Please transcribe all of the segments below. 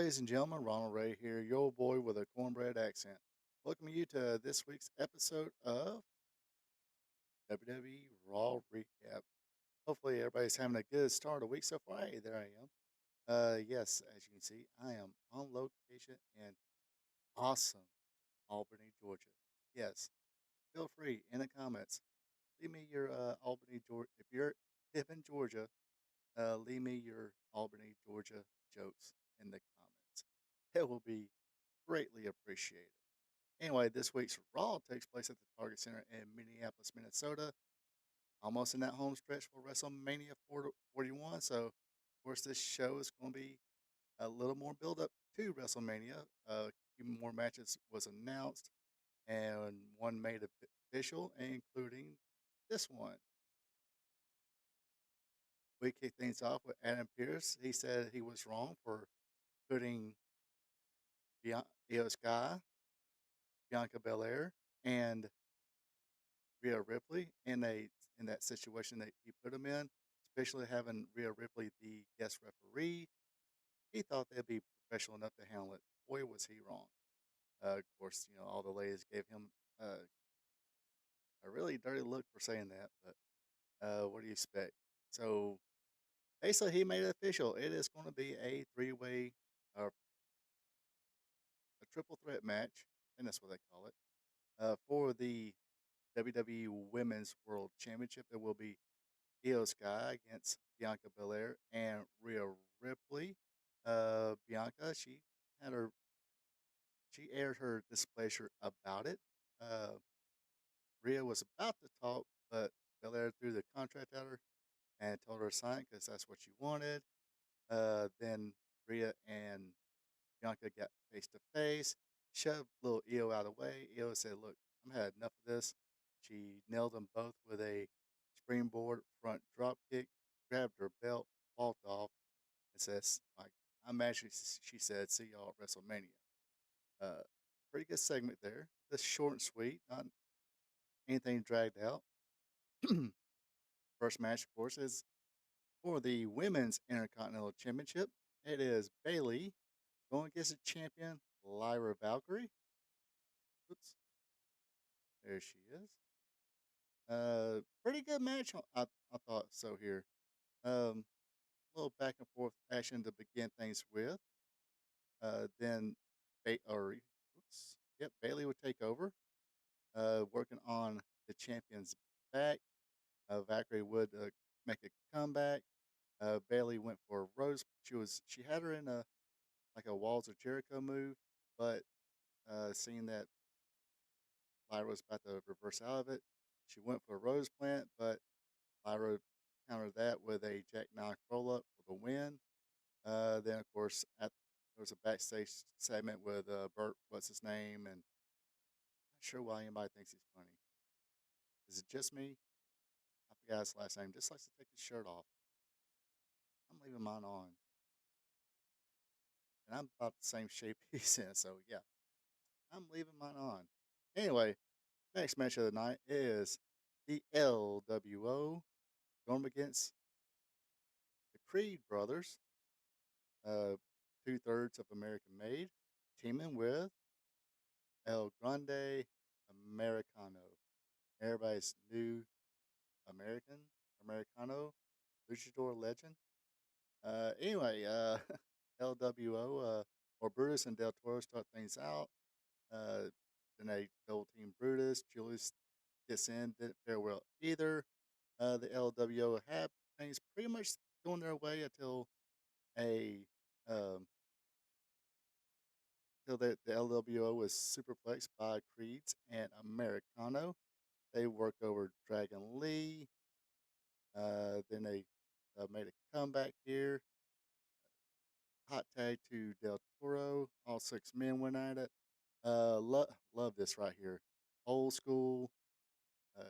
ladies and gentlemen. Ronald Ray here, your boy with a cornbread accent. Welcome you to this week's episode of WWE Raw Recap. Hopefully, everybody's having a good start of the week so far. Hey, there I am. Yes, as you can see, I am on location in awesome Albany, Georgia. Yes, feel free in the comments. Leave me your Albany, Georgia. If you're in Georgia, leave me your Albany, Georgia jokes in the comments. It will be greatly appreciated. Anyway, this week's Raw takes place at the Target Center in Minneapolis, Minnesota, almost in that home stretch for WrestleMania 41. So, of course, this show is going to be a little more build up to WrestleMania. A few more matches was announced, and one made official, including this one. We kick things off with Adam Pearce. He said he was wrong for putting Io Sky, Bianca Belair, and Rhea Ripley in that situation that he put him in, especially having Rhea Ripley the guest referee. He thought they'd be professional enough to handle it. Boy, was he wrong. Of course, all the ladies gave him uh, a really dirty look for saying that, but what do you expect? So basically, he made it official. It is going to be a three-way, a triple threat match, and that's what they call it, for the WWE Women's World Championship. There will be Io Sky against Bianca Belair and Rhea Ripley. Bianca, had her she aired her displeasure about it. Uh, Rhea was about to talk, but Belair threw the contract at her and told her to sign because that's what she wanted. Then Rhea and Bianca got face to face, shoved little Io out of the way. Io said, "Look, I'm had enough of this." She nailed them both with a springboard front drop kick, grabbed her belt, walked off, and says, "Like I'm actually," she said, "See y'all at WrestleMania." Uh, Pretty good segment there. Just short and sweet, not anything dragged out. First match, of course, is for the Women's Intercontinental Championship. It is Bailey going against the champion Lyra Valkyrie. Oops, there she is. Pretty good match. I thought so here. A little back and forth action to begin things with. Then, Bailey would take over, working on the champion's back. Valkyrie would make a comeback. Bailey went for a rose. She had her in a like a Walls of Jericho move, but seeing that Lyra was about to reverse out of it, she went for a rose plant, but Lyra countered that with a jackknife roll up for the win. Then, of course, there was a backstage segment with Bert, what's his name, and not sure why anybody thinks he's funny. Is it just me? I forgot his last name. Just likes to take his shirt off. I'm leaving mine on, and I'm about the same shape he's in. So yeah, I'm leaving mine on. Anyway, next match of the night is the LWO going against the Creed brothers, uh, 2/3 of American Made, teaming with El Grande Americano. Everybody's new Americano, luchador legend. Anyway, LWO, or Brutus and Del Toro start things out. Then they double team Brutus. Julius gets in, didn't fare well either. The LWO have things pretty much going their way a um, until the LWO was superplexed by Creeds and Americano. They work over Dragon Lee. Then they made a comeback here. Hot tag to Del Toro. All six men went at it. Love this right here. Old school. Uh,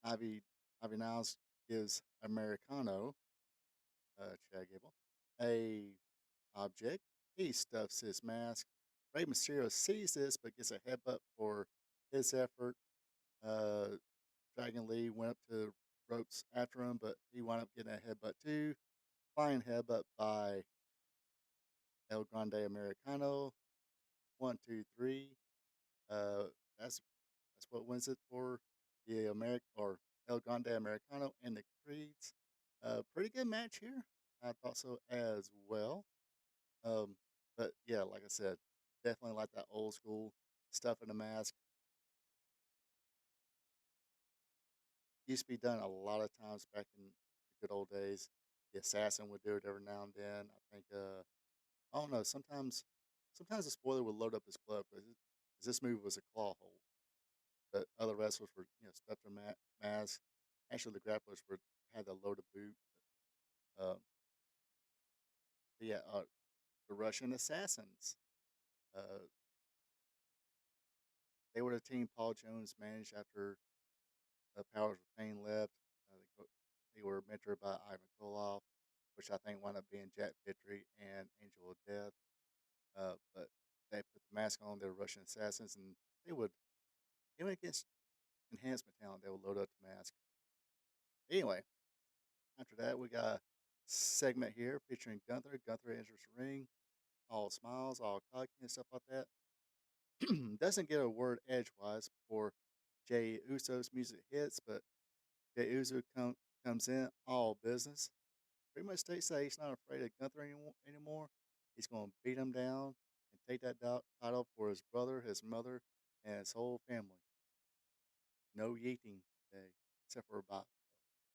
Ivy Ivy Niles gives Americano, Chad Gable, a object. He stuffs his mask. Rey Mysterio sees this but gets a headbutt for his effort. Uh, Dragon Lee went up to ropes after him, but he wound up getting a headbutt too. Flying headbutt by El Grande Americano. One, two, three. Uh, that's that's what wins it for the El Grande Americano and the Creeds. Pretty good match here. I thought so as well. Um, but yeah, like I said, definitely like that old school stuff in the mask. Used to be done a lot of times back in the good old days. The assassin would do it every now and then. I think I don't know. Sometimes the spoiler would load up his glove because this movie was a claw hold. But other wrestlers were stuffed their masks. Actually, the grapplers were had the loaded boot. But yeah, the Russian assassins. Uh, they were the team Paul Jones managed after Powers of Pain left. They were mentored by Ivan Koloff, which I think wound up being Jack Victory and Angel of Death. But they put the mask on. They were Russian assassins, and they would even against enhancement talent, they would load up the mask. Anyway, after that, we got a segment here featuring Gunther. Gunther enters the ring, all smiles, all cocky and stuff like that. Doesn't get a word edgewise before Jay Uso's music hits, but Jay Uso comes in all business. Pretty much states that he's not afraid of Gunther anymore. He's going to beat him down and take that title for his brother, his mother, and his whole family. No yeeting today, except for about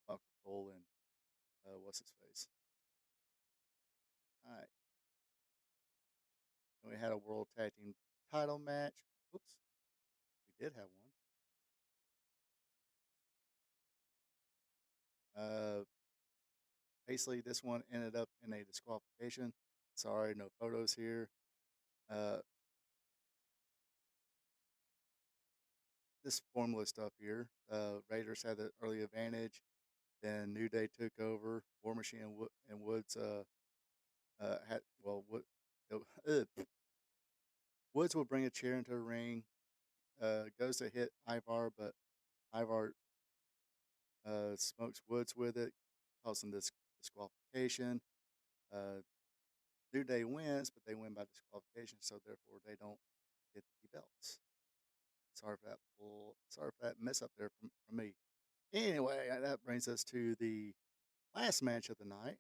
Bunker Cole and what's his face. All right. And we had a World Tag Team title match. Oops, we did have one. Basically, this one ended up in a disqualification. Sorry, no photos here. Uh, this formula stuff here. Raiders had the early advantage. Then New Day took over. War Machine and Woods had Woods will bring a chair into the ring. Goes to hit Ivar, but Ivar smokes Woods with it, causing this disqualification. Uh, New Day wins, but they win by disqualification, so therefore they don't get the belts. Sorry for that mess up there from me. Anyway, that brings us to the last match of the night.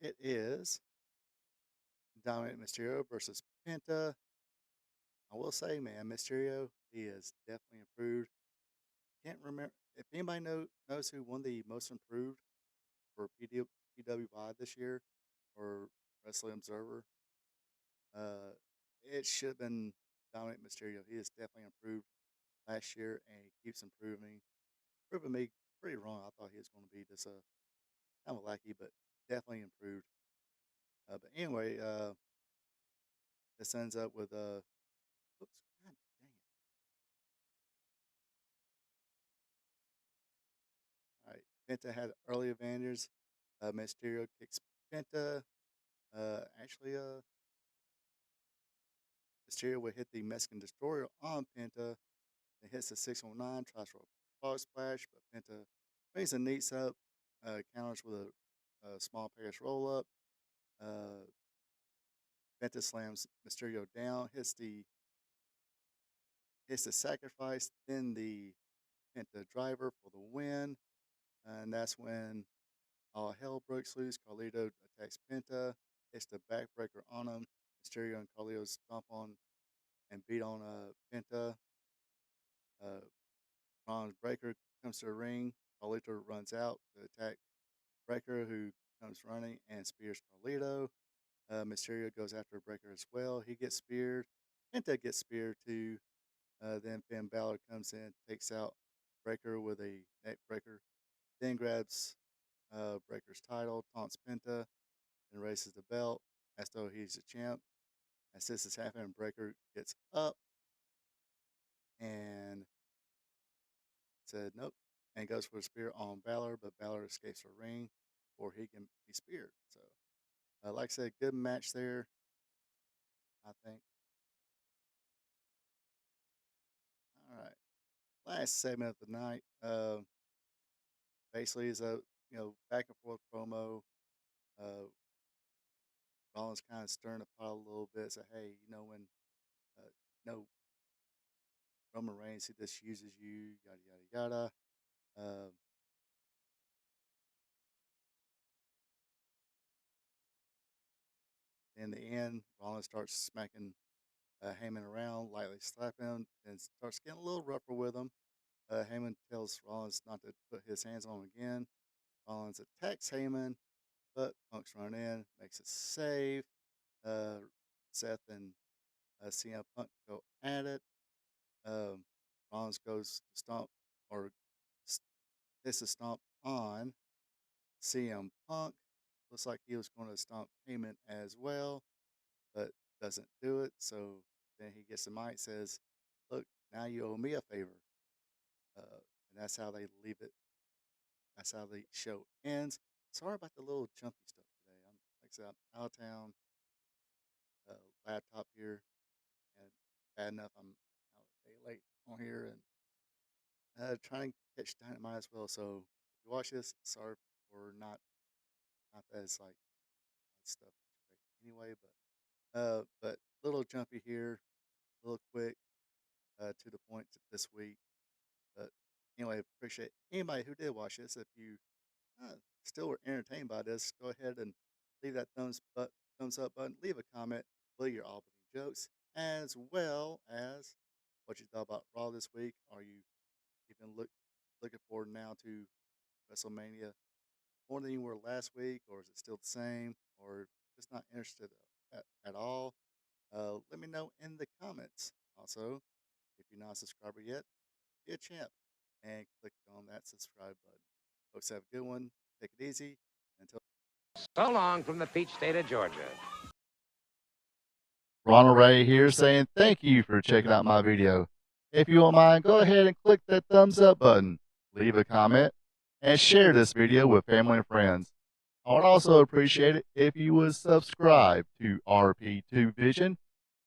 It is Dominic Mysterio versus Penta. I will say, man, Mysterio, he is definitely improved. Can't remember if anybody knows who won the most improved for PWI this year or Wrestling Observer. Uh, it should have been Dominic Mysterio. He has definitely improved last year, and he keeps proving me pretty wrong. I thought he was going to be just kind of lackey, but definitely improved. But anyway, this ends up with oops, god dang it! All right, Penta had early advantage. Mysterio kicks Penta. Actually, Mysterio would hit the Mexican Destroyer on Penta. Then hits the 619, tries for a frog splash, but Penta brings the knees up, counters with a small pass roll up. Uh, Penta slams Mysterio down, hits the sacrifice, then the Penta driver for the win. And that's when all hell breaks loose. Carlito attacks Penta, hits the backbreaker on him. Mysterio and Carlito stomp on and beat on Penta. Uh, Ron's Breaker comes to the ring. Carlito runs out to attack Breaker, who comes running and spears Carlito. Mysterio goes after Breaker as well. He gets speared. Penta gets speared too. Then Finn Balor comes in, takes out Breaker with a neck breaker, then grabs Breaker's title, taunts Penta, and raises the belt as though he's the champ. As this is happening, Breaker gets up and said nope, and goes for a spear on Balor, but Balor escapes the ring before he can be speared. So, like I said, good match there, I think. All right, last segment of the night. Basically, is back and forth promo. Uh, Rollins kind of stirring the pot a little bit. Say, hey, when uh, no Roman Reigns, he just uses you, yada yada yada. In the end, Rollins starts smacking Heyman around, lightly slapping him, and starts getting a little rougher with him. Heyman tells Rollins not to put his hands on him again. Rollins attacks Heyman, but Punk's run in, makes a save. Seth and CM Punk go at it. Um, Rollins goes to stomp or hits a stomp on CM Punk. Looks like he was going to stomp Heyman as well, but doesn't do it. So then he gets the mic, says, "Look, now you owe me a favor," and that's how they leave it. That's how the show ends. Sorry about the little jumpy stuff today. Like I said, I'm out of town, laptop here, and bad enough I'm out a day late on here and trying to catch Dynamite as well. So if you watch this, sorry for not that it's like stuff is great anyway, but little jumpy here, a little quick, to the point this week. But anyway, appreciate anybody who did watch this. If you still were entertained by this, go ahead and leave that thumbs up button. Leave a comment with your Albany jokes, as well as what you thought about Raw this week. Are you even looking forward now to WrestleMania more than you were last week, or is it still the same, or just not interested at all? Let me know in the comments. Also, if you're not a subscriber yet, be a champ and click on that subscribe button. Folks, have a good one. Take it easy. Until So long from the peach state of Georgia. Ronald Ray here saying thank you for checking out my video. If you don't mind, go ahead and click that thumbs up button, leave a comment, and share this video with family and friends. I would also appreciate it if you would subscribe to RP2 Vision,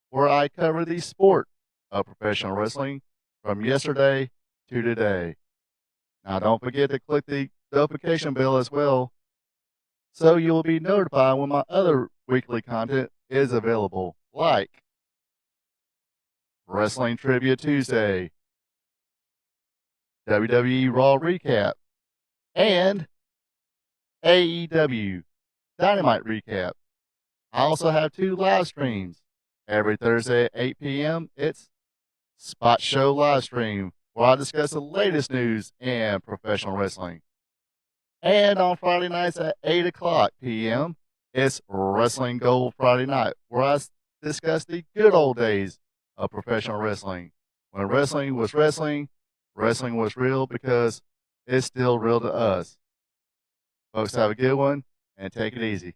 where I cover the sport of professional wrestling from yesterday to today. Now, don't forget to click the notification bell as well, so you'll be notified when my other weekly content is available, like Wrestling Trivia Tuesday, WWE Raw Recap, and AEW Dynamite Recap. I also have 2 live streams. Every Thursday at 8 p.m., it's Spot Show Live Stream, where I discuss the latest news in professional wrestling. And on Friday nights at 8 o'clock p.m., it's Wrestling Gold Friday Night, where I discuss the good old days of professional wrestling. When wrestling was wrestling, wrestling was real because it's still real to us. Folks, have a good one and take it easy.